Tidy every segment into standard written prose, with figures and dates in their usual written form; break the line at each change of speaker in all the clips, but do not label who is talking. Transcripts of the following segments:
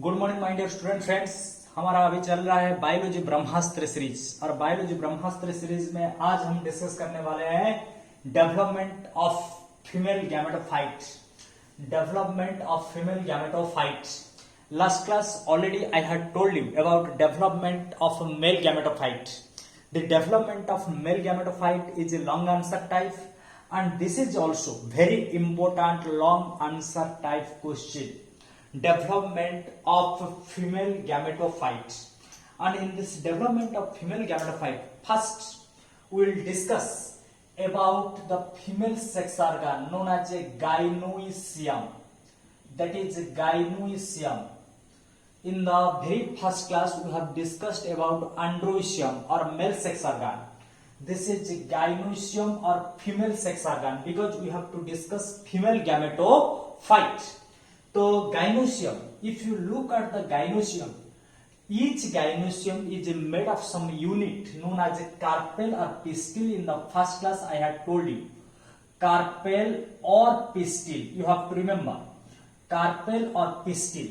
Good morning my dear student friends. हमारा अभी चल रहा है बायोलॉजी ब्रह्मास्त्र सीरीज और बायोलॉजी ब्रह्मास्त्र सीरीज में आज हम डिस्कस करने वाले हैं development of female gametophyte. Development of female gametophyte. Last class already I had told you about development of male gametophyte. The development of male gametophyte is a long answer type, and this is also very important long answer type question. Development of female gametophyte, and in this development of female gametophyte, first we will discuss about the female sex organ known as a gynoecium. That is gynoecium. In the very first class, we have discussed about androecium or male sex organ. This is gynoecium or female sex organ because we have to discuss female gametophyte. So gynoecium, if you look at the gynoecium, each gynoecium is made of some unit known as a carpel or pistil. In the first class, I had told you carpel or pistil. You have to remember carpel or pistil.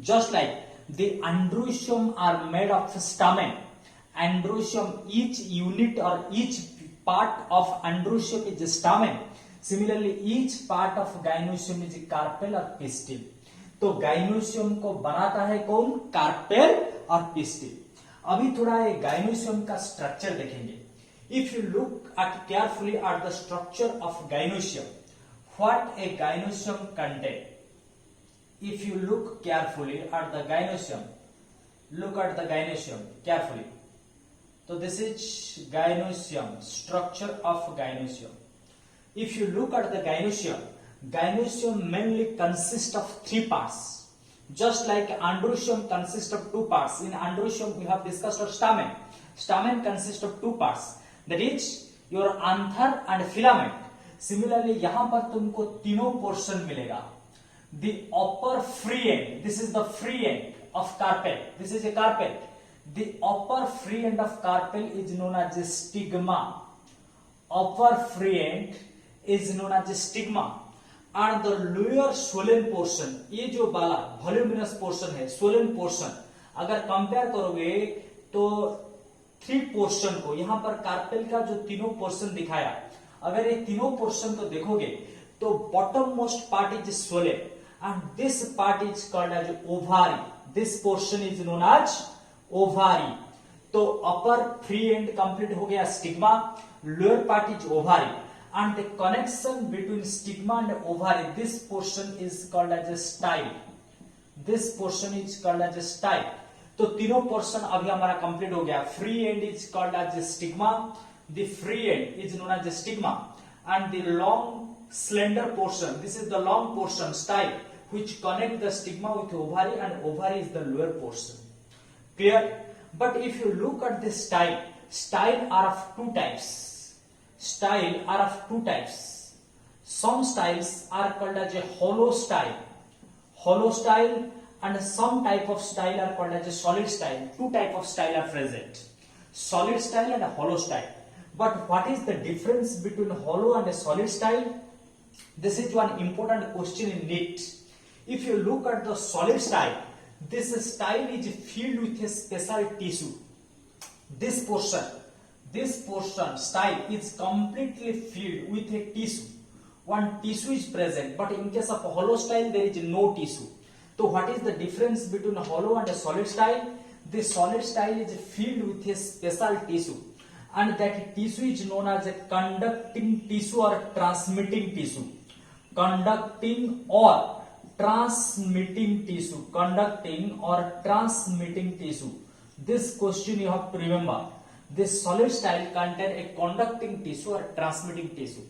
Just like the androecium are made of stamen. Androecium, each unit or each part of androecium is a stamen. Similarly, each part of gynoecium is a carpel or pistil. तो gynoecium को बनाता है कौन? Carpel और pistil. अभी थोड़ा ये gynoecium का स्ट्रक्चर देखेंगे। If you look at carefully at the structure of gynoecium, what a gynoecium contains. If you look carefully at the gynoecium, look at the gynoecium carefully. So this is gynoecium, structure of gynoecium. If you look at the gynoecium, gynoecium mainly consists of three parts. Just like androecium consists of two parts. In androecium we have discussed our stamen. Stamen consists of two parts. That is your anther and filament. Similarly यहाँ पर तुमको तीनों portion मिलेगा. The upper free end, this is the free end of carpel. This is a carpel. The upper free end of carpel is known as a stigma. Upper free end is known as a stigma. And the lower swollen portion, ये जो वाला voluminous portion है, swollen portion, अगर compare करोगे तो three portion को, यहाँ पर कार्पेल का जो तीनों पोर्शन दिखाया, अगर ये तीनों पोर्शन को देखोगे तो bottom most part is swollen. And this part is called as ovary. This portion is known as ovary. तो upper free end complete हो गया stigma, lower part is ovary, and the connection between stigma and ovary, this portion is called as a style. This portion is called as a style. तो तीनों portion अभी हमारा complete हो गया. Free end is called as a stigma. The free end is known as a stigma, and the long slender portion, this is the long portion style, which connect the stigma with ovary, and ovary is the lower portion. Clear? But if you look at the style, style are of two types. Style are of two types. Some styles are called as a hollow style. Hollow style, and some type of style are called as a solid style. Two type of style are present. Solid style and a hollow style. But what is the difference between hollow and a solid style? This is one important question in NEET. If you look at the solid style, this style is filled with a special tissue. This portion style is completely filled with a tissue. One tissue is present, but in case of hollow style there is no tissue. So what is the difference between hollow and a solid style? The solid style is filled with a special tissue, and that tissue is known as a conducting tissue or transmitting tissue. Conducting or transmitting tissue. Conducting or transmitting tissue. This question you have to remember. This solid style contain a conducting tissue or transmitting tissue.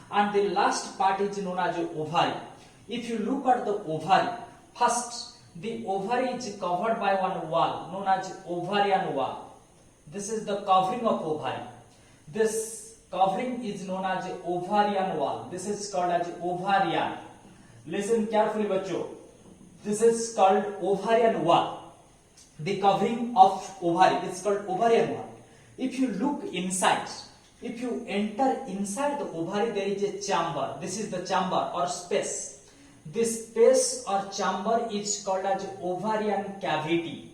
And the last part is known as ovary. If you look at the ovary, first the ovary is covered by one wall known as ovarian wall. This is the covering of ovary. This covering is known as ovarian wall. This is called as ovarian. Listen carefully बच्चों. This is called ovarian wall. The covering of ovary is called ovarian wall. If you look inside, if you enter inside the ovary, there is a chamber. This is the chamber or space. This space or chamber is called as ovarian cavity.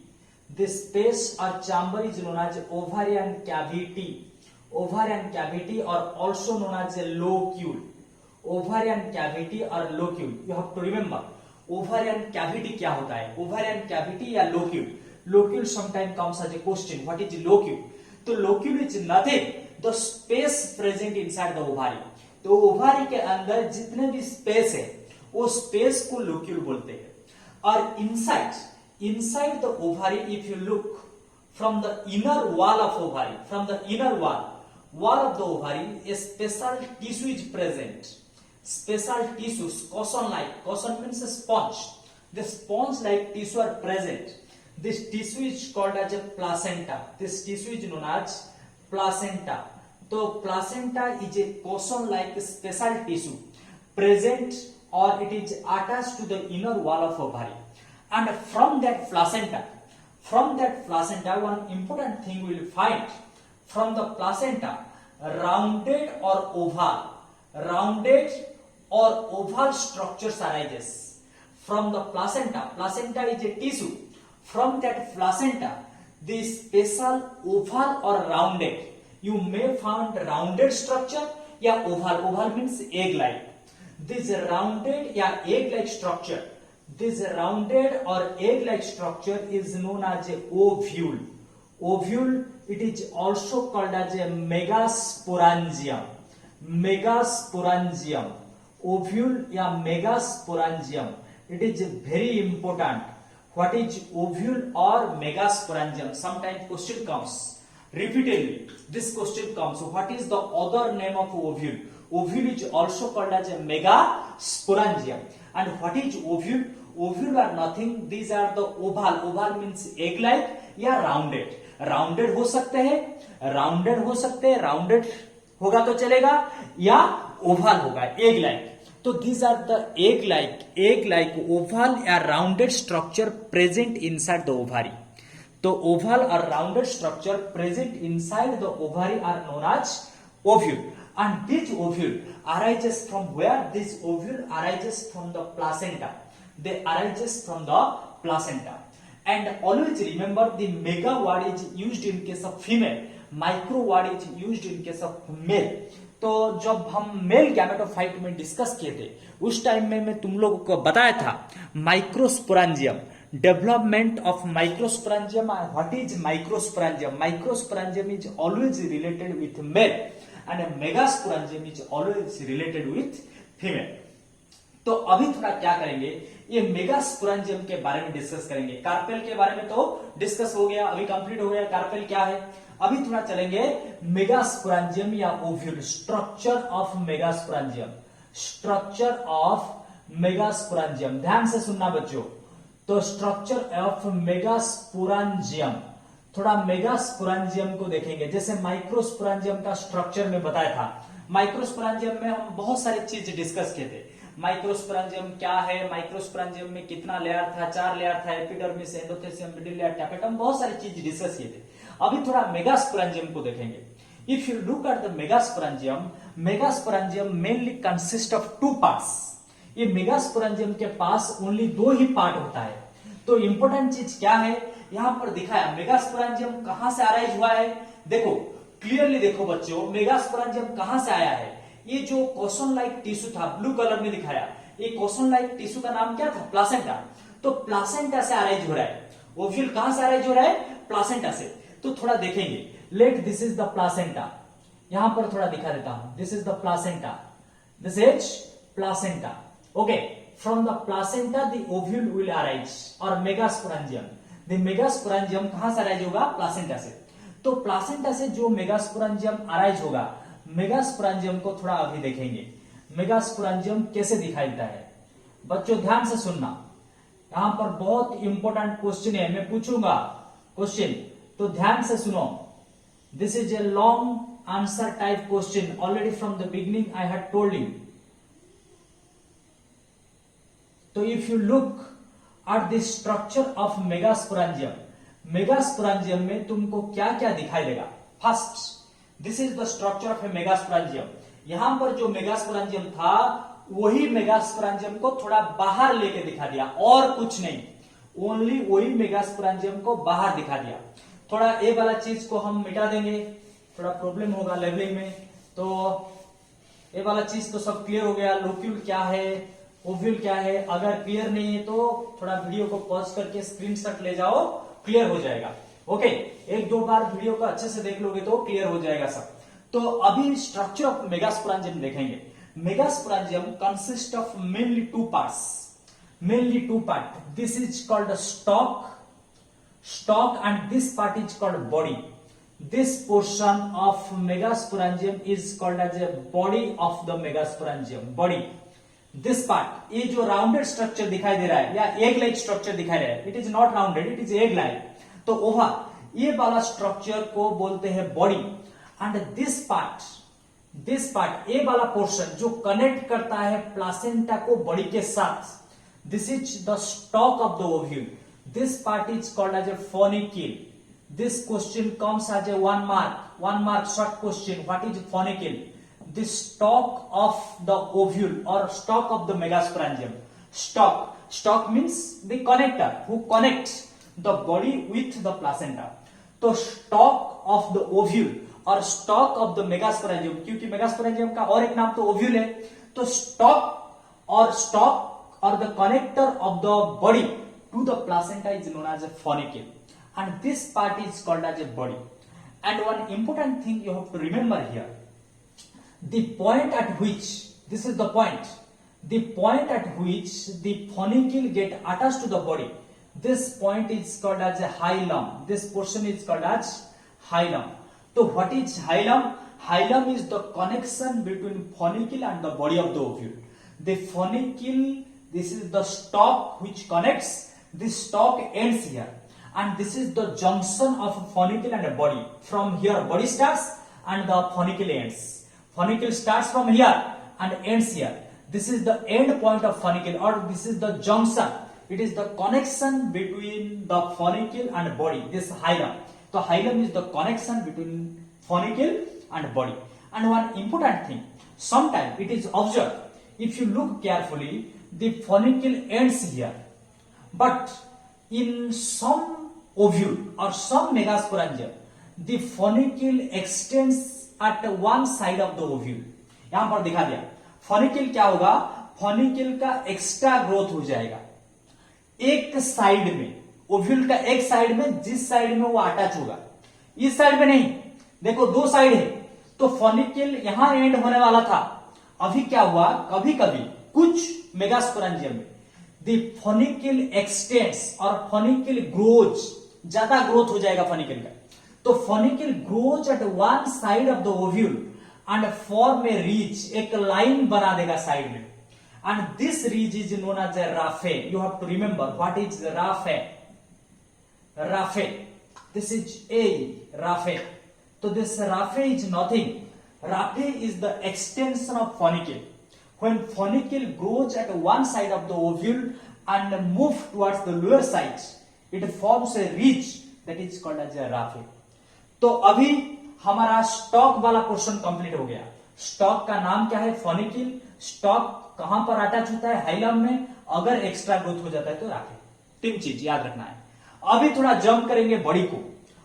This space or chamber is known as ovarian cavity. Ovarian cavity or also known as a locule. Ovarian cavity or locule. You have to remember ovarian cavity क्या होता है, ovarian cavity या locule. Locule sometimes comes as a question. What is locule? तो locule is nothing, the space present inside the ovary. तो ovary के अंदर जितने भी स्पेस है वो स्पेस को लोक्यूल बोलते हैं। और inside the ovary if you look from the inner wall of ovary, from the inner wall of the ovary a special tissue is present. Special tissues cushion like, cushion means sponge, the sponge like tissue are present. This tissue is called as a placenta. This tissue is known as placenta. तो placenta is a cushion like special tissue present or it is attached to the inner wall of ovary, and from that placenta one important thing we will find from the placenta, rounded or oval structures arises from the placenta. Placenta is a tissue. From that placenta the special oval or rounded, you may find rounded structure या oval means egg like. This rounded या egg-like structure, this rounded or egg-like structure is known as a ovule. Ovule, it is also called as a megasporangium. Megasporangium, ovule या megasporangium. It is very important. What is ovule or megasporangium? Sometimes question comes repeatedly. This question comes. So what is the other name of ovule? Ovule is also called as a megasporangium. And what is ovule? Ovule are nothing. These are the oval. Oval means egg-like या rounded. Rounded हो सकते हैं, rounded होगा तो चलेगा, या oval होगा, egg-like. तो these are the egg-like oval या rounded structure present inside the ovary. तो oval or rounded structure present inside the ovary are known as ovule. And this ovule arises from where? This ovule arises from the placenta. They arises from the placenta. And always remember the mega word is used in case of female, micro word is used in case of male. तो जब हम male gametophyte में discuss किए थे उस time में मैं तुम लोगों को बताया था microsporangium, development of microsporangium. What is microsporangium? Microsporangium is always related with mail and a megasporangium is always related with female. तो अभी थोड़ा क्या करेंगे, ये मेगास्पोरेंजियम के बारे में डिस्कस करेंगे. कार्पेल के बारे में तो डिस्कस हो गया, अभी कंप्लीट हो गया कार्पेल क्या है. अभी थोड़ा चलेंगे मेगास्पोरेंजियम या ovule. Structure of megasporangium, structure of megasporangium. ध्यान से सुनना बच्चों. तो स्ट्रक्चर ऑफ मेगास्पोरेंजियम, थोड़ा मेगास्पोरेंजियम को देखेंगे. जैसे माइक्रोस्पोरेंजियम का स्ट्रक्चर में बताया था. माइक्रोस्पोरेंजियम में हम बहुत सारे चीज डिस्कस किए थे. माइक्रोस्पोरेंजियम क्या है, माइक्रोस्पोरेंजियम में कितना लेयर था, 4 लेयर था, epidermis, endothelium, middle layer, tapetum, बहुत सारी चीज डिस्कस किए थे. अभी थोड़ा मेगास्पोरेंजियम को देखेंगे. If you look at the megasporangium, megasporangium mainly consist of 2 parts. ये मेगास्पोरेंजियम के पास ओनली 2 ही पार्ट होता है. तो इंपोर्टेंट चीज क्या है यहां पर दिखाया, मेगास्पोरेंजियम कहां से अराइज हुआ है. देखो क्लियरली देखो बच्चों, मेगास्पोरेंजियम कहां से आया है. ये जो कोसन लाइक टिश्यू था ब्लू कलर में दिखाया, ये कोसन लाइक टिश्यू का नाम क्या था, प्लासेंटा. तो प्लासेंटा से अराइज हो रहा है. ओव्यूल कहां से अराइज हो रहा है, प्लासेंटा से. तो थोड़ा देखेंगे. Late this is the placenta. यहां पर थोड़ा दिखा देता हूं. This is the placenta, this is placenta. Okay, from the placenta the ovule will arise और मेगास्पोरेंजियम. द मेगास्पोरेंजियम कहां से अराइज होगा, प्लासेंटा से. तो प्लासेंटा से जो मेगास्पोरेंजियम अराइज होगा, मेगास्पोरेंजियम को थोड़ा अभी देखेंगे. मेगास्पोरेंजियम कैसे दिखाई देता है बच्चों, ध्यान से सुनना. यहां पर बहुत इंपॉर्टेंट क्वेश्चन है, मैं पूछूंगा क्वेश्चन, तो ध्यान से सुनो. This is a long answer type question. Already from the beginning I had told you. तो if you look at the structure of megasporangium, megasporangium में तुमको क्या क्या दिखाई देगा. First, this is the structure of a megasporangium. यहां पर जो मेगास्पोरेंजियम था वही मेगास्पोरेंजियम को थोड़ा बाहर लेके दिखा दिया, और कुछ नहीं, ओनली वही मेगास्पोरेंजियम को बाहर दिखा दिया। थोड़ा ए वाला चीज को हम मिटा देंगे, थोड़ा प्रॉब्लम होगा लेवलिंग में। तो ये वाला चीज तो सब क्लियर हो गया, लोक्यूल क्या है, ओव्यूल क्या है। अगर क्लियर नहीं है तो थोड़ा वीडियो को पॉज करके स्क्रीनशॉट ले जाओ, क्लियर हो जाएगा। ओके, एक दो बार वीडियो को अच्छे से देख लोगे तो क्लियर हो जाएगा सब। तो अभी स्ट्रक्चर ऑफ मेगास्पोरेंजियम देखेंगे। Megasporangium consist of mainly two part. This is called stalk and this part is called body. This portion of megasporangium is called as a body of the megasporangium. Body. This part, ये जो rounded structure दिखाई दे रहा है या egg like structure दिखाई दे रहा है, it is not rounded, it is egg like. तो ओवर ये वाला स्ट्रक्चर को बोलते हैं बॉडी। एंड दिस पार्ट ये वाला पोर्शन जो कनेक्ट करता है प्लासेंटा को बॉडी के साथ, this is the stock of the ovule. This part is called as a funicle. This question comes as a one mark short question. What is funicle? The stalk of the ovule or stalk of the megasporangium. Stalk means the connector who connects the body with the placenta. तो stalk of the ovule और stalk of the megasporangium, क्योंकि megasporangium का और एक नाम तो ovule है, तो stalk or the connector of the body to the placenta is known as a funicle, and this part is called as a body. And one important thing you have to remember here, the point at which, this is the point at which the funicle get attached to the body, this point is called as a hilum. This portion is called as hilum. So what is hilum? Hilum is the connection between funicle and the body of the ovule. The funicle, this is the stalk which connects. This stalk ends here, and this is the junction of funicle and a body. From here body starts and the funicle ends. Funicle starts from here and ends here. This is the end point of funicle, or this is the junction. It is the connection between the funicle and body, this hilum. So hilum is the connection between funicle and body. And one important thing, sometimes it is observed, if you look carefully, the funicle ends here. But in some ovule or some megasporangium, the funicle extends at one side of the ovule. यहां पर दिखा दिया, funicle क्या होगा, funicle का extra growth हो जाएगा एक साइड में, ओव्यूल का एक साइड में, जिस साइड में वो अटैच होगा, इस साइड में नहीं। देखो दो साइड है, तो फनिकल यहां एंड होने वाला था। अभी क्या हुआ, कभी कभी कुछ मेगास्पोरेंजियम में the funicle extends और funicle grows, ज्यादा ग्रोथ हो जाएगा फनिकल का। तो funicle grows at one side of the ovule and form a ridge, एक लाइन बना देगा साइड में, and this ridge is known as a raphe. You have to remember what is raphe. Raphe, this is a raphe. So this raphe is nothing. Raphe is the extension of funicle. When funicle grows at one side of the ovule and move towards the lower side, it forms a ridge that is called as a raphe. तो अभी हमारा stock वाला portion complete हो गया। Stock का नाम क्या है, फनिकल। स्टॉक कहां पर अटैच होता है, हाइलम में। अगर एक्स्ट्रा ग्रोथ हो जाता है तो राखे। तीन चीज याद रखना है। अभी थोड़ा जंप करेंगे बॉडी को।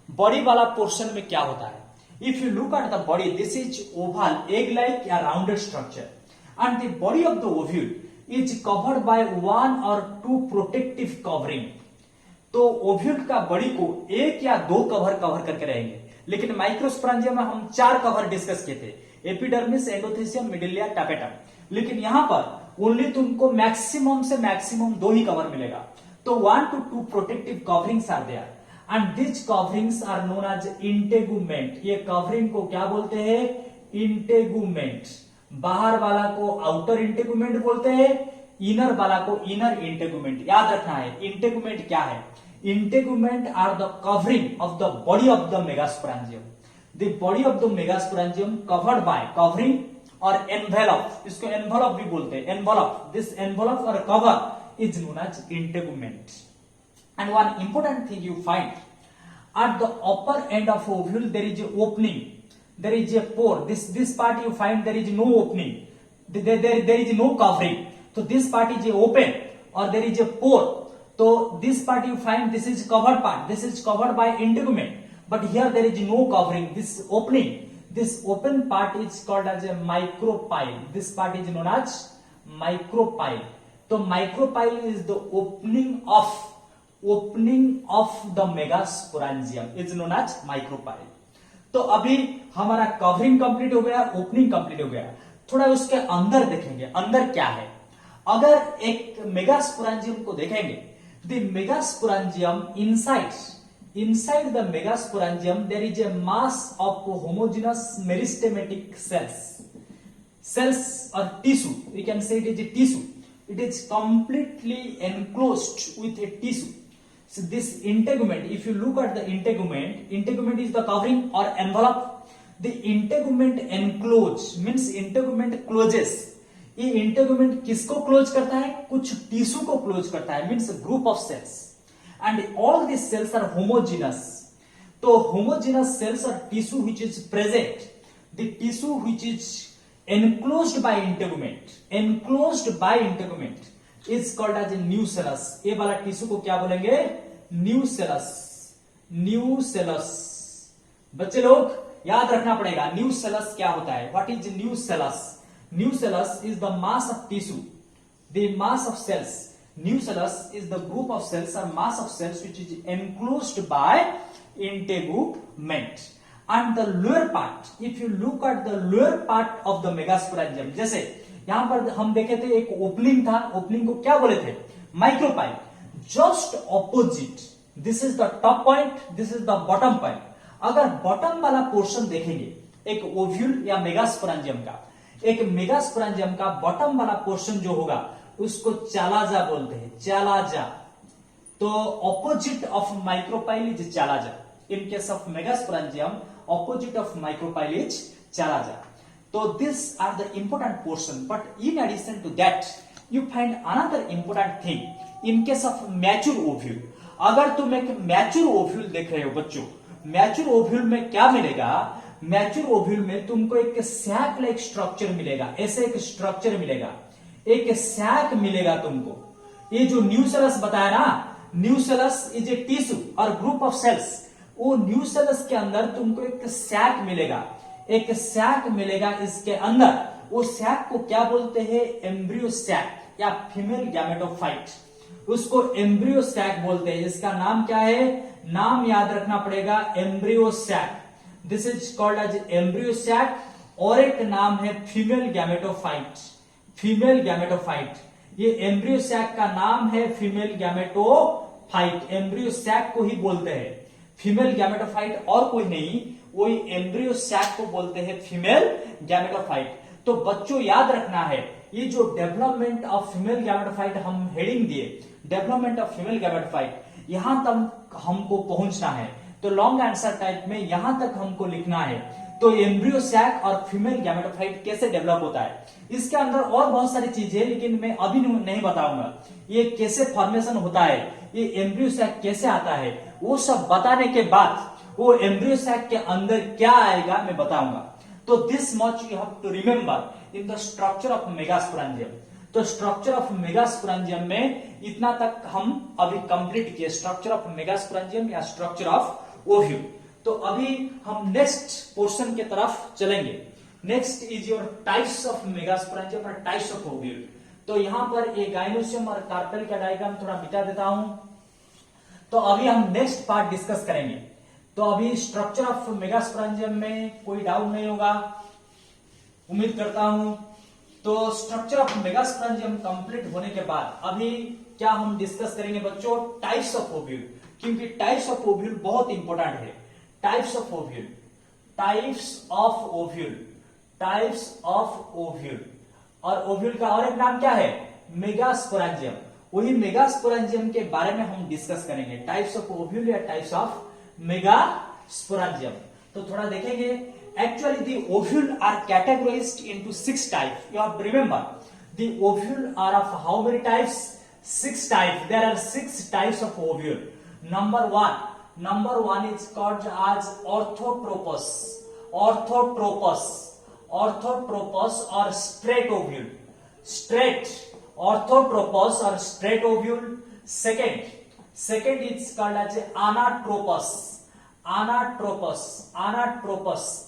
बॉडी वाला पोर्शन में क्या होता है, if you look at the body, this is oval egg like या rounded structure, and the body of the ovule is covered by one or two protective covering. तो ovule का body को एक या दो कवर करके रहेंगे, लेकिन माइक्रोस्पोरेंजियम में हम 4 कवर डिस्कस किए थे, एपिडर्मिस, एंडोथेसियम, मिडिलिया, टापेटम। लेकिन यहां पर ओनली तुमको मैक्सिमम से मैक्सिमम 2 ही कवर मिलेगा। तो 1 to 2 protective coverings are there, and this coverings are known as integument. ये कवरिंग को क्या बोलते हैं, इंटेगुमेंट। बाहर वाला को आउटर इंटेगुमेंट बोलते हैं, इनर वाला को इनर इंटेगुमेंट। याद रखना है इंटेगुमेंट क्या है। Integument are the covering of the body of the megasporangium. The body of the megasporangium covered by covering और एनवेलप, इसको एनवेलप भी बोलते हैं, एनवेलप। दिस एनवेलप और cover is known as integument. And one important thing you find, at the upper end of ovule there is a opening, there is a pore. This part you find there is no opening, there is no covering. So this part is open or there is a pore. So this part you find this is covered part. This is covered by integument. But here there is no covering. This open part is called as a micropyle. This part is known as micropyle. So micropyle is the opening of the megasporangium is known as micropyle. तो अभी हमारा covering complete हो गया, opening complete हो गया. थोड़ा उसके अंदर देखेंगे, अंदर क्या है. अगर एक मेगास्पोरेंजियम को देखेंगे, the megasporangium inside the megasporangium there is a mass of homogeneous meristematic cells or tissue. We can say it is a tissue. It is completely enclosed with a tissue. So this integument, if you look at the integument is the covering or envelope. The integument enclose means integument closes. ये integument किसको close करता है? कुछ tissue को close करता है, means a group of cells. And all these cells are homogeneous. So homogeneous cells are tissue which is present. The tissue which is enclosed by integument is called as a nucellus. ये वाला tissue को क्या बोलेंगे? Nucellus. बच्चे लोग याद रखना पड़ेगा न्यूसेलस क्या होता है. What is nucellus? Nucellus is the mass of tissue, the mass of cells. Nucellus is the group of cells or mass of cells which is enclosed by integument. And the lower part, if you look at the lower part of the megasporangium, जैसे यहां पर हम देखे थे एक opening था, opening को क्या बोले थे? Micropyle. Just opposite, this is the top point, this is the bottom point. अगर बॉटम वाला पोर्शन देखेंगे एक ओव्यूल या मेगास्पोरेंजियम का, एक मेगास्पोरेंजियम का बॉटम वाला पोर्शन जो होगा उसको चालाजा बोलते हैं. चालाजा. तो opposite of micropyle is chalaza. In case of megasporangium opposite of micropyle is chalaza. तो this are the important portion. But in addition to that you find another important thing in case of mature ovule. अगर तुम एक mature ovule देख रहे हो बच्चों, mature ovule में क्या मिलेगा? मैच्योर ओव्यूल में तुमको एक सैक लाइक स्ट्रक्चर मिलेगा. ऐसे एक स्ट्रक्चर मिलेगा, एक सैक मिलेगा तुमको. ये जो न्यूसेलस बताया ना, न्यूसेलस इज ए टिश्यू और ग्रुप ऑफ सेल्स. वो न्यूसेलस के अंदर तुमको एक सैक मिलेगा, एक सैक मिलेगा इसके अंदर. वो सैक को क्या बोलते हैं? एम्ब्रियो सैक या फीमेल गैमेटोफाइट. उसको एम्ब्रियो सैक बोलते हैं. इसका नाम क्या है? नाम याद रखना पड़ेगा, embryo sac. This is called as embryo sac. और एक नाम है फीमेल गैमेटोफाइट. Female gametophyte. ये एम्ब्रियो सैक का नाम है फीमेल गैमेटोफाइट. एम्ब्रियो सैक को ही बोलते हैं फीमेल गैमेटोफाइट, और कोई नहीं. वही एम्ब्रियो सैक को बोलते हैं फीमेल गैमेटोफाइट. तो बच्चों याद रखना है, ये जो डेवलपमेंट ऑफ फीमेल गैमेटोफाइट हम हेडिंग दिए, डेवलपमेंट ऑफ फीमेल गैमेटोफाइट, यहां तक हमको पहुंचना है. तो लॉन्ग आंसर टाइप में यहां तक हमको लिखना है. तो एम्ब्रियो सैक और फीमेल गैमेटोफाइट कैसे डेवलप होता है, इसके अंदर और बहुत सारी चीजें, लेकिन मैं अभी नहीं बताऊंगा. ये कैसे फॉर्मेशन होता है, ये एम्ब्रियो सैक कैसे आता है, वो सब बताने के बाद वो एम्ब्रियो सैक के अंदर क्या आएगा मैं बताऊंगा. तो this much you have to remember in the structure of megasporangium. तो स्ट्रक्चर ऑफ मेगास्पोरेंजियम में इतना तक हम अभी कंप्लीट किए, स्ट्रक्चर ऑफ मेगास्पोरेंजियम या स्ट्रक्चर ऑफ ओव्यूल. तो अभी हम नेक्स्ट पोर्शन के तरफ चलेंगे. Next is your types of megasporangium और टाइप्स ऑफ ओव्यूल. तो यहां पर एक गाइनोसियम और कार्पेल का डायग्राम थोड़ा मिटा देता हूं. तो अभी हम नेक्स्ट पार्ट डिस्कस करेंगे. तो अभी स्ट्रक्चर ऑफ मेगास्पोरेंजियम में कोई डाउट नहीं होगा, उम्मीद करता हूं. तो स्ट्रक्चर ऑफ मेगास्पोरेंजियम कंप्लीट होने के बाद अभी क्या हम डिस्कस करेंगे बच्चों? Types of ovule. क्योंकि टाइप्स ऑफ ओव्यूल बहुत इंपॉर्टेंट है. Types of ovule, types of ovule, types of ovule. और ओव्यूल का और एक नाम क्या है? मेगास्पोरेंजियम. वही मेगास्पोरेंजियम के बारे में हम डिस्कस करेंगे. टाइप्स ऑफ ओव्यूल या टाइप्स ऑफ मेगास्पोरेंजियम. तो थोड़ा देखेंगे. Actually, the ovule are categorized into 6 types. You have to remember, the ovule are of how many types? 6 types. There are 6 types of ovule. Number one is called as orthotropous. Orthotropous. Orthotropous और straight ovule, straight orthotropous और straight ovule. Second is called as anatropous,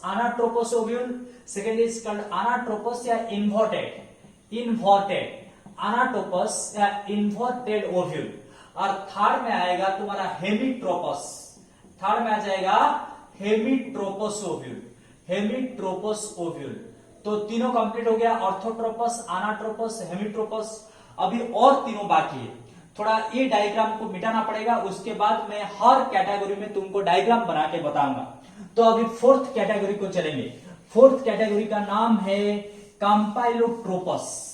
anatropous ovule. Second is called anatropous या inverted अनाट्रोपस या inverted ovule. और third में आएगा तुम्हारा हेमीट्रोपस, third में आ जाएगा हेमीट्रोपस ओव्यूल. तो तीनों कंप्लीट हो गया, ऑर्थोट्रोपस, अनाट्रोपस, हेमीट्रोपस. अभी और तीनों बाकी है. थोड़ा ये डायग्राम को मिटाना पड़ेगा, उसके बाद मैं हर कैटेगरी में तुमको डायग्राम बना के बताऊंगा. तो अभी फोर्थ कैटेगरी को चलेंगे. फोर्थ कैटेगरी का नाम है campylotropous,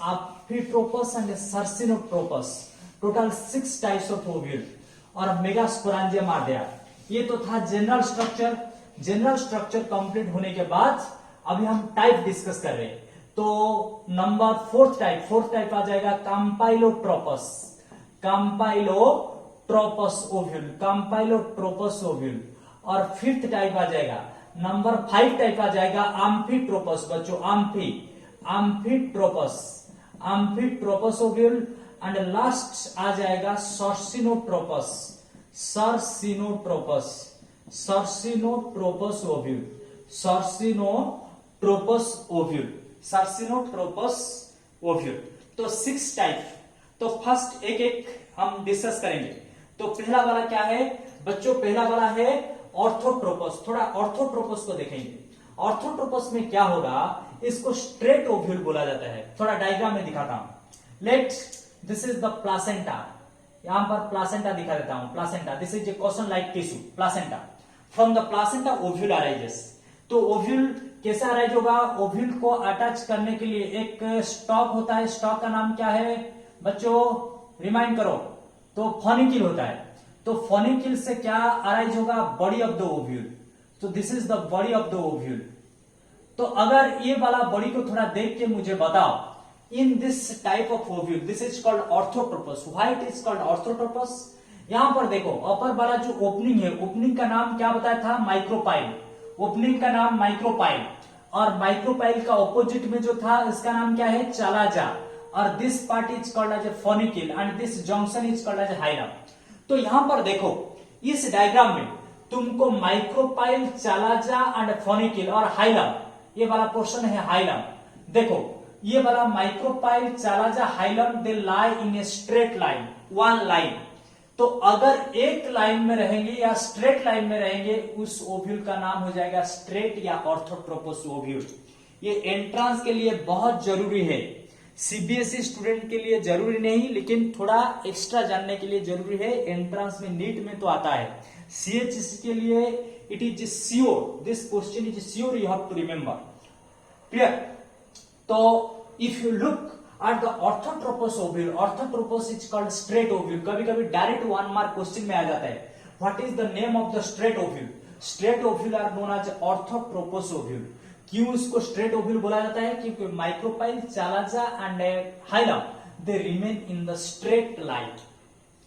amphitropous and circinotropous. Total 6 types of ovule और मेगास्पोरेंजियम आर देयर. ये तो था जनरल स्ट्रक्चर कंप्लीट होने के बाद अभी हम टाइप डिस्कस कर रहे हैं. तो नंबर फोर्थ टाइप आ जाएगा काम्पाइलोट्रोपस ओव्यूल. और फिफ्थ टाइप आ जाएगा, नंबर 5 टाइप आ जाएगा अम्फिट्रोपस. बच्चों अम्फिट्रोपस ओव्यूल. एंड लास्ट आ जाएगा सर्सिनोट्रोपस ओव्यूल. तो 6 टाइप. तो फर्स्ट एक एक हम डिस्कस करेंगे. तो पहला वाला क्या है बच्चों? पहला वाला है ऑर्थोट्रोपस. थोड़ा ऑर्थोट्रोपस को देखेंगे. ऑर्थोट्रोपस में क्या होगा, इसको स्ट्रेट ओव्यूल बोला जाता है. थोड़ा डायग्राम में दिखाता हूं. This is the placenta. यहां पर प्लासेंटा दिखा देता हूं. Placenta, this is A question like tissue. Placenta, from the placenta ovule arises. तो ओव्यूल कैसे अराइज होगा? ओव्यूल को अटैच करने के लिए एक स्टॉक होता है. स्टॉक का नाम क्या है बच्चों? रिमाइंड करो. तो फॉनिकिल होता है. तो फॉनिकिल से क्या अराइज होगा? Body of the ovule. तो this is the body of the ovule. तो अगर ये वाला बॉडी को थोड़ा देख के मुझे बताओ, in this type of ovule this is called orthotropous. Why it is called orthotropous? यहां पर देखो, अपर वाला जो ओपनिंग है, ओपनिंग का नाम क्या बताया था? माइक्रोपाइल. ओपनिंग का नाम माइक्रोपाइल. और माइक्रोपाइल का ऑपोजिट में जो था, इसका नाम क्या है? चालाजा. और this part is called as a funicle and this junction is called as a hilum. तो यहां पर देखो, इस डायग्राम में तुमको माइक्रोपाइल, चालाजा एंड फॉनिकिल और हाइलम, ये वाला पोर्शन है हाइलम. देखो, ये वाला micropyle, chalaza, hilum, they lie in a straight line, one line. तो अगर एक लाइन में रहेंगे या स्ट्रेट लाइन में रहेंगे, उस ओव्यूल का नाम हो जाएगा स्ट्रेट या ऑर्थोट्रोपस ओव्यूल. ये एंट्रांस के लिए बहुत जरूरी है. सीबीएसई स्टूडेंट के लिए जरूरी नहीं, लेकिन थोड़ा एक्स्ट्रा जानने के लिए जरूरी है. एंट्रांस में, नीट में तो आता है. सीएचएससी के लिए it is sure, this question is sure, you have to remember. Clear? तो if you look at the orthotropous ovule, orthotropous is called straight ovule. कभी कभी डायरेक्ट 1 मार्क क्वेश्चन में आ जाता है. What is the name of the straight ovule? Straight ovule are known as orthotropous ovule. क्यों इसको straight ovule बोला जाता है? क्योंकि micropyle, chalaza and hilum they remain in the straight line.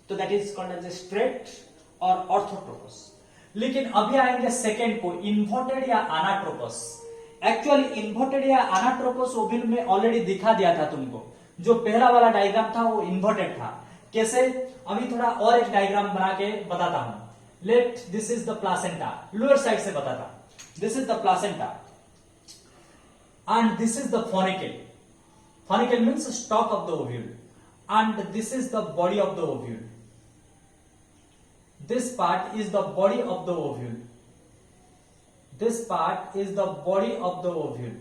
तो that is called as straight और orthotropous. लेकिन अभी आएंगे सेकेंड को, इन्वर्टेड या अनाट्रोपस. एक्चुअली इन्वर्टेड या अनाट्रोपस ओव्यूल में ऑलरेडी दिखा दिया था तुमको. जो पहला वाला डायग्राम था वो इन्वर्टेड था. कैसे? अभी थोड़ा और एक डायग्राम बना के बताता हूं. Let this is the placenta. Lower side से बताता. This is the placenta and this is the funicle. Funicle means stalk of the ovule. And this is the body of the ovule. This part is the body of the ovule. This part is the body of the ovule.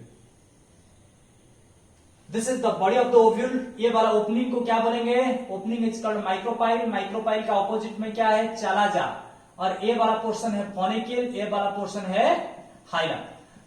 This is the body of the ovule. ये वाला opening को क्या बोलेंगे? Opening is called micropyle. Micropyle का opposite में क्या है? Chalaza. और ये वाला पोर्शन है फॉनिकिल, ये वाला पोर्शन है हाइलम.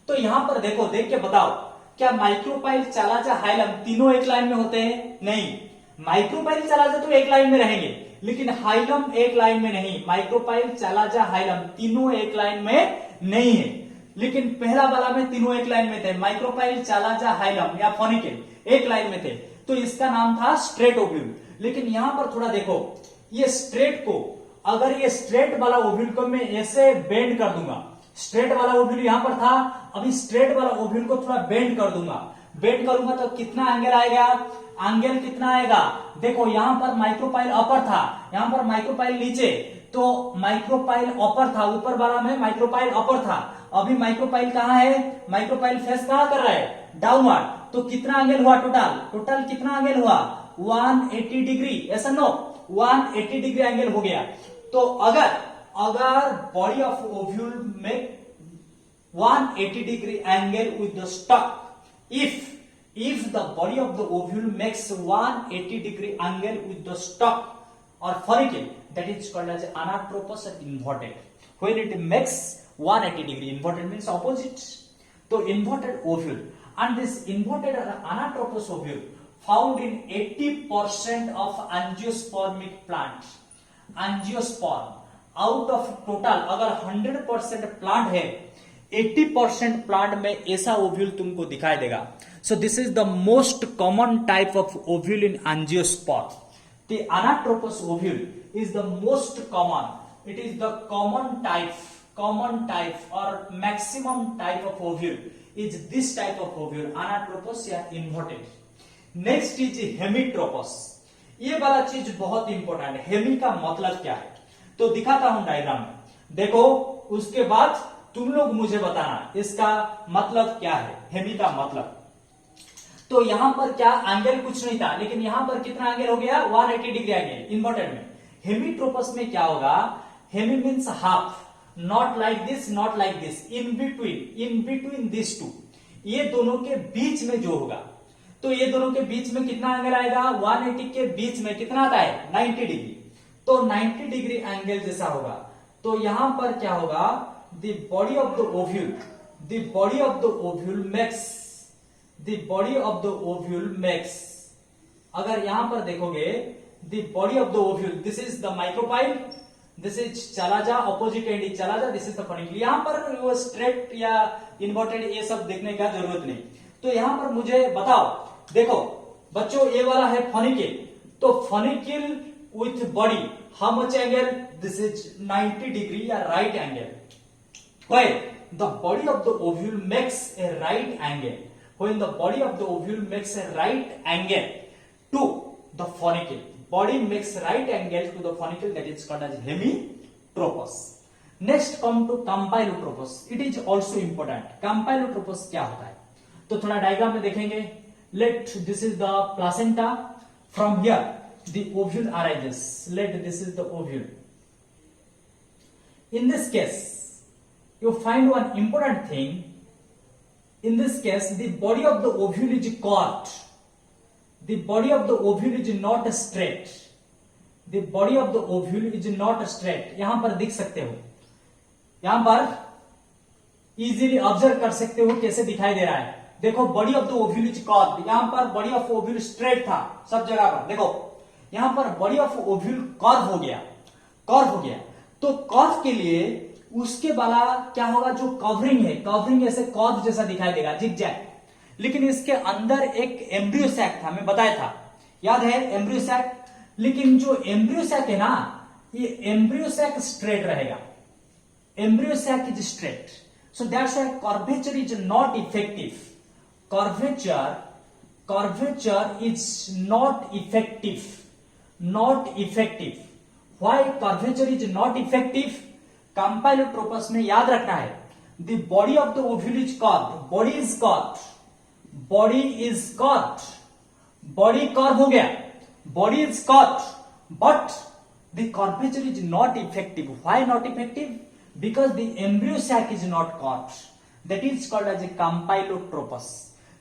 तो यहां पर देखो, देख के बताओ, क्या माइक्रोपाइल, चालाजा, हाइलम तीनों एक लाइन में होते हैं? नहीं. माइक्रोपाइल, चालाजा तो एक लाइन में रहेंगे, लेकिन हाइलम एक लाइन में नहीं. माइक्रोपाइल, चालाजा, हाइलम तीनों एक लाइन में नहीं है. लेकिन पहला वाला में तीनों एक लाइन में थे. माइक्रोपाइल, चालाजा, हाइलम या फॉनिकिल एक लाइन में थे. तो इसका नाम था स्ट्रेट ओव्यूल. लेकिन यहां पर थोड़ा देखो, ये स्ट्रेट को, अगर ये स्ट्रेट वाला ओव्यूल को मैं ऐसे बेंड कर दूंगा स्ट्रेट वाला ओव्यूल यहां पर था, अभी स्ट्रेट वाला ओव्यूल को थोड़ा बेंड कर दूंगा, बेंड करूंगा तो कितना एंगल आएगा, एंगल कितना आएगा, देखो यहां पर माइक्रोपाइल अपर था, यहां पर माइक्रोपाइल नीचे, तो माइक्रोपाइल अपर था, ऊपर वाला में माइक्रोपाइल अपर था, अभी माइक्रोपाइल कहां है, माइक्रोपाइल फेस कहां कर रहा है, डाउनवर्ड, तो कितना एंगल हुआ टोटल, टोटल कितना एंगल हुआ 180 डिग्री, ऐसा नो 180 डिग्री एंगल हो गया। तो अगर बॉडी ऑफ ओव्यूल में 180 degree angle with the stalk, if the body of the ovule makes 180 degree angle with the stalk or follicle, that is called as anatropous or inverted. When it makes 180 degree, inverted means opposite, so inverted ovule, and this inverted or anatropous ovule found in 80% of angiospermic plants. Angiosperm out of total अगर 100% plant है, 80% plant में ऐसा ovule तुमको दिखाई देगा। So this is the most common type of ovule in angiosperm. The anatropous ovule is the most common, it is the common type और maximum type of ovule is this type of ovule, anatropous या inverted. Next is हेमीट्रोपस। ये वाला चीज बहुत important है, Hemy का मतलब क्या है, तो दिखाता हूं डायग्राम में, देखो उसके बाद तुम लोग मुझे बताना इसका मतलब क्या है, हेमी का मतलब। तो यहां पर क्या एंगल कुछ नहीं था, लेकिन यहां पर कितना एंगल हो गया 180 डिग्री एंगल इन्वर्टेड में। हेमीट्रोपस में क्या होगा, hemi means half, not like this, not like this, in between this two, ये दोनों के बीच में जो होगा, तो ये दोनों के बीच में कितना एंगल आएगा, 180 के बीच में कितना आता है 90 डिग्री, तो 90 डिग्री एंगल जैसा होगा। तो यहां पर क्या होगा, the body of the ovule makes, अगर यहां पर देखोगे the body of the ovule, this is the micropyle, this is चला जा, opposite end is चला जा, this is the follicle। यहां पर वो स्ट्रेट या इन्वर्टेड ये सब देखने का जरूरत नहीं। तो यहां पर मुझे बताओ, देखो बच्चों ये वाला है फॉनिकल, तो funicle with body how much angle, this is 90 degree या right angle. When the body of the ovule makes a right angle, when the body of the ovule makes a right angle to the follicle, body makes right angle to the follicle, that is called as hemitropous. Next come to campylotropous, it is also important। campylotropous क्या होता है, तो थोड़ा diagram में देखेंगे। Let this is the placenta, from here the ovule arises, let this is the ovule। In this case you find one important thing, in this case the body of the ovule is curved, the body of the ovule is not straight, the body of the ovule is not straight। यहां पर देख सकते हो, यहां पर easily observe कर सकते हो कैसे दिखाई दे रहा है, देखो body of the ovule is curved, यहां पर बॉडी ऑफ ओव्यूल स्ट्रेट था सब जगह पर, देखो यहां पर बॉडी ऑफ ओव्यूल कर्व हो गया, तो कर्व के लिए उसके वाला क्या होगा, जो कवरिंग है, कवरिंग ऐसे कर्व जैसा दिखाई देगा, जिगजैग। लेकिन इसके अंदर एक एम्ब्रियो सैक था, मैं बताया था, याद है एम्ब्रियो सैक। लेकिन जो एम्ब्रियो सैक है ना, ये एम्ब्रियो सैक स्ट्रेट रहेगा, embryo sac is straight, so that's why curvature is not effective, curvature is not effective. Why curvature is not effective, campylotropous में याद रखना है, the body of the ovule is curved, body is curved, body curve हो गया, body is curved, but the curvature is not effective। why not effective, because the embryo sac is not curved, that is called as a campylotropous।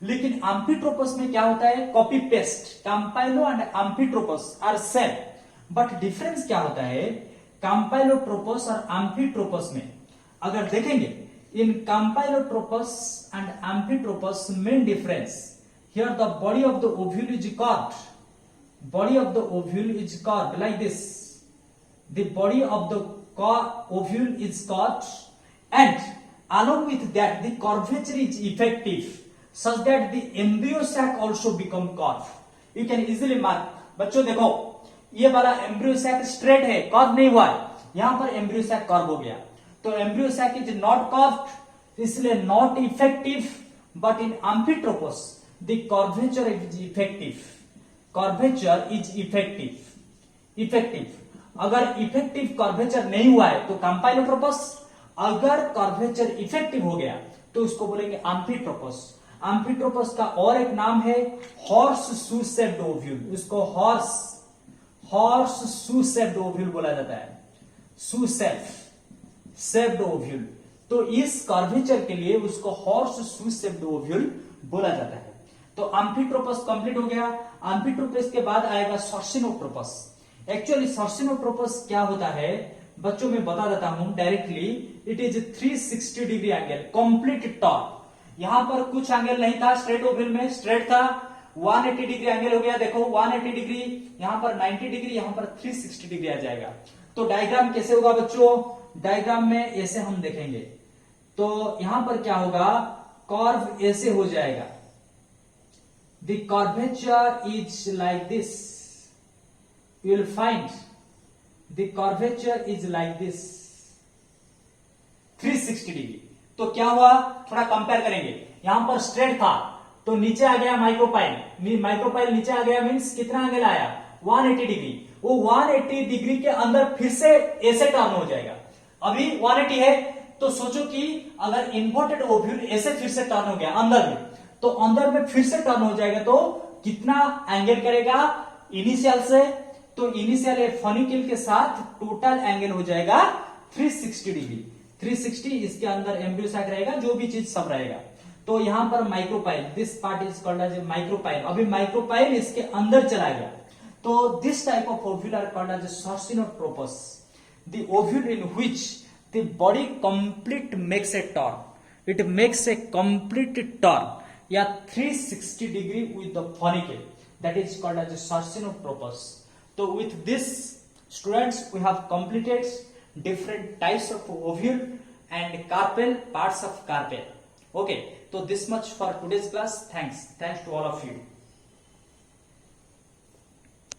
लेकिन amphitropous में क्या होता है, copy paste, campylo and amphitropous are same, but difference क्या होता है, campylotropous और amphitropous में अगर देखेंगे, in campylotropous and amphitropous main difference, here the body of the ovule is curved, like this, the body of the ovule is curved, and along with that the curvature is effective such that the embryo sac also become curved। you can easily mark, बच्चों देखो ये वाला embryo sac straight है, curve नहीं हुआ है, यहां पर एम्ब्रियो सैक कर्व हो गया, तो embryo sac is not curved, इसलिए not effective, but in amphitropous the curvature is effective, curvature is effective. अगर इफेक्टिव कर्वेचर नहीं हुआ है तो कैम्पाइलोट्रोपस, अगर कर्वेचर इफेक्टिव हो गया तो उसको बोलेंगे एम्फिट्रोपस। एम्फिट्रोपस का और एक नाम है हॉर्स शू शेप्ड ओव्यूल, उसको हॉर्स शू शेप्ड ओव्यूल बोला जाता है, शू शेप्ड ओव्यूल। तो इस कर्वेचर के लिए उसको हॉर्स शू शेप्ड ओव्यूल बोला जाता है। तो एम्फिट्रोपस कंप्लीट हो गया। एम्फिट्रोपस के बाद आएगा सर्सिनोट्रोपस। एक्चुअली सर्सिनोट्रोपस क्या होता है बच्चों में बता देता हूं directly. It is 360 degree angle, complete torque. यहां पर कुछ एंगल नहीं था, स्ट्रेट ओव्यूल में स्ट्रेट था, 180 डिग्री एंगल हो गया। देखो 180 डिग्री, यहां पर 90 डिग्री, यहां पर 360 डिग्री आ जाएगा। तो डायग्राम कैसे होगा बच्चों, डायग्राम में ऐसे हम देखेंगे। तो यहां पर क्या होगा, कर्व ऐसे हो जाएगा, the curvature is like this, you will find the curvature is like this 360 degree. तो क्या हुआ, थोड़ा कंपेयर करेंगे। यहां पर स्ट्रेट था तो नीचे आ गया माइक्रोपाइल, माइक्रोपाइल नीचे आ गया मींस कितना एंगल आया 180 डिग्री। वो 180 डिग्री के अंदर फिर से ऐसे टर्न हो जाएगा। अभी 180 है तो सोचो कि अगर इन्वर्टेड ओव्यूल ऐसे फिर से टर्न हो गया अंदर में, तो अंदर में फिर से टर्न हो जाएगा तो कितना एंगल करेगा इनिशियल से, तो इनिशियल फनिकल के साथ टोटल एंगल हो जाएगा 360 डिग्री। 360 इसके अंदर एम्ब्रियो सैक रहेगा, जो भी चीज सब रहेगा। तो यहां पर micropyle, this part is called as micropyle. अभी माइक्रोपाइल इसके अंदर चला गया, तो this type of ovule are called as circinotropous, the ovule in which the body complete makes a turn, it makes a complete turn या 360 degree with the funicle, that is called as a circinotropous. So with this students we have completed different types of ovule and carpel, parts of carpel. Okay, so this much for today's class. Thanks to all of you.